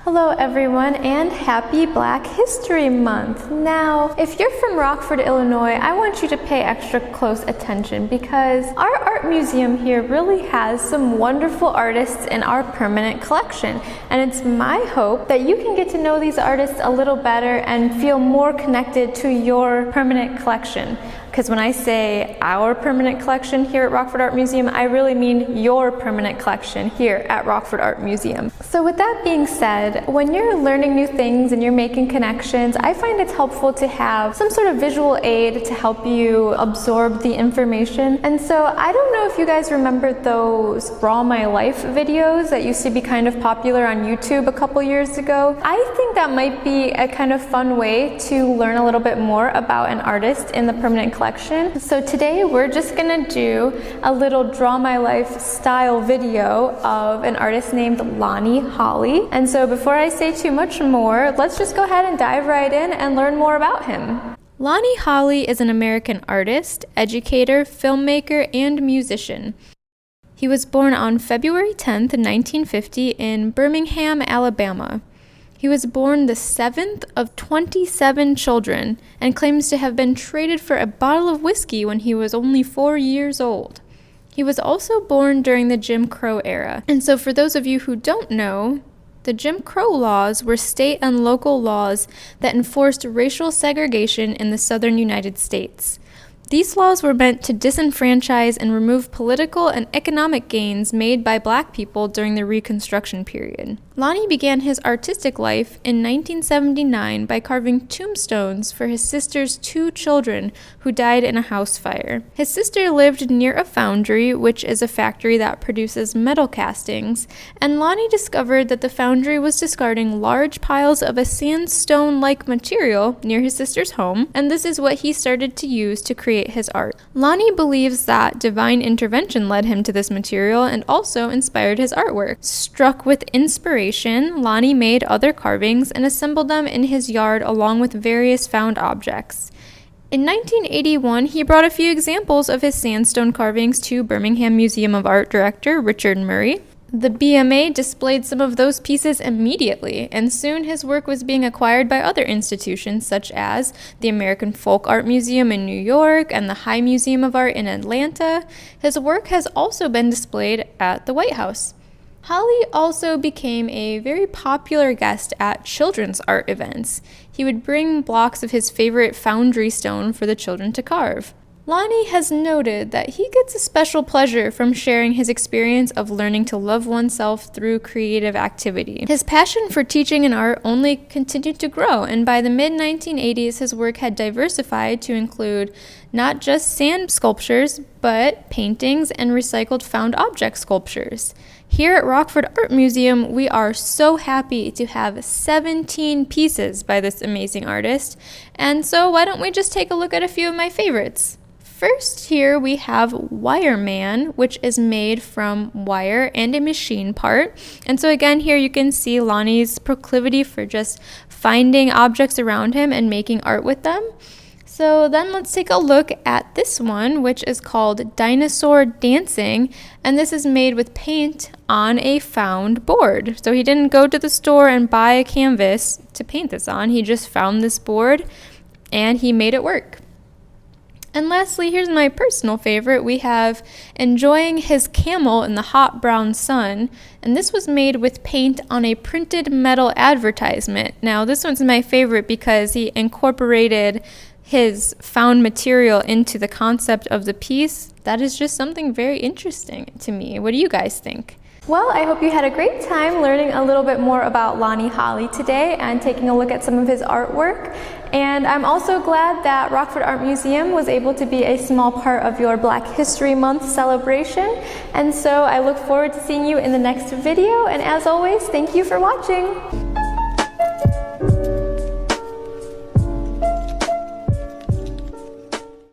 Hello everyone, and happy Black History Month. Now, if you're from Rockford, Illinois, I want you to pay extra close attention because our art museum here really has some wonderful artists in our permanent collection. And it's my hope that you can get to know these artists a little better and feel more connected to your permanent collection. Because when I say our permanent collection here at Rockford Art Museum, I really mean your permanent collection here at Rockford Art Museum. So with that being said, when you're learning new things and you're making connections, I find it's helpful to have some sort of visual aid to help you absorb the information. And so I don't know if you guys remember those Draw My Life videos that used to be kind of popular on YouTube a couple years ago. I think that might be a kind of fun way to learn a little bit more about an artist in the permanent collection. So today we're just gonna do a little Draw My Life style video of an artist named Lonnie Holley. And so before I say too much more, let's just go ahead and dive right in and learn more about him. Lonnie Holley is an American artist, educator, filmmaker, and musician. He was born on February 10th, 1950 in Birmingham, Alabama. He was born the 7th of 27 children and claims to have been traded for a bottle of whiskey when he was only 4 years old. He was also born during the Jim Crow era. And so for those of you who don't know, the Jim Crow laws were state and local laws that enforced racial segregation in the southern United States. These laws were meant to disenfranchise and remove political and economic gains made by Black people during the Reconstruction period. Lonnie began his artistic life in 1979 by carving tombstones for his sister's 2 children who died in a house fire. His sister lived near a foundry, which is a factory that produces metal castings, and Lonnie discovered that the foundry was discarding large piles of a sandstone-like material near his sister's home, and this is what he started to use to create his art. Lonnie believes that divine intervention led him to this material and also inspired his artwork. Struck with inspiration, Lonnie made other carvings and assembled them in his yard along with various found objects. In 1981, he brought a few examples of his sandstone carvings to Birmingham Museum of Art director Richard Murray. The BMA displayed some of those pieces immediately, and soon his work was being acquired by other institutions such as the American Folk Art Museum in New York and the High Museum of Art in Atlanta. His work has also been displayed at the White House. Holley also became a very popular guest at children's art events. He would bring blocks of his favorite foundry stone for the children to carve. Lonnie has noted that he gets a special pleasure from sharing his experience of learning to love oneself through creative activity. His passion for teaching and art only continued to grow, and by the mid-1980s, his work had diversified to include not just sand sculptures, but paintings and recycled found object sculptures. Here at Rockford Art Museum, we are so happy to have 17 pieces by this amazing artist, and so why don't we just take a look at a few of my favorites. First, here we have Wire Man, which is made from wire and a machine part. And so again, here you can see Lonnie's proclivity for just finding objects around him and making art with them. So then let's take a look at this one, which is called Dinosaur Dancing. And this is made with paint on a found board. So he didn't go to the store and buy a canvas to paint this on. He just found this board and he made it work. And lastly, here's my personal favorite. We have Enjoying His Camel in the Hot Brown Sun. And this was made with paint on a printed metal advertisement. Now, this one's my favorite because he incorporated his found material into the concept of the piece. That is just something very interesting to me. What do you guys think? Well, I hope you had a great time learning a little bit more about Lonnie Holley today and taking a look at some of his artwork. And I'm also glad that Rockford Art Museum was able to be a small part of your Black History Month celebration. And so I look forward to seeing you in the next video. And as always, thank you for watching.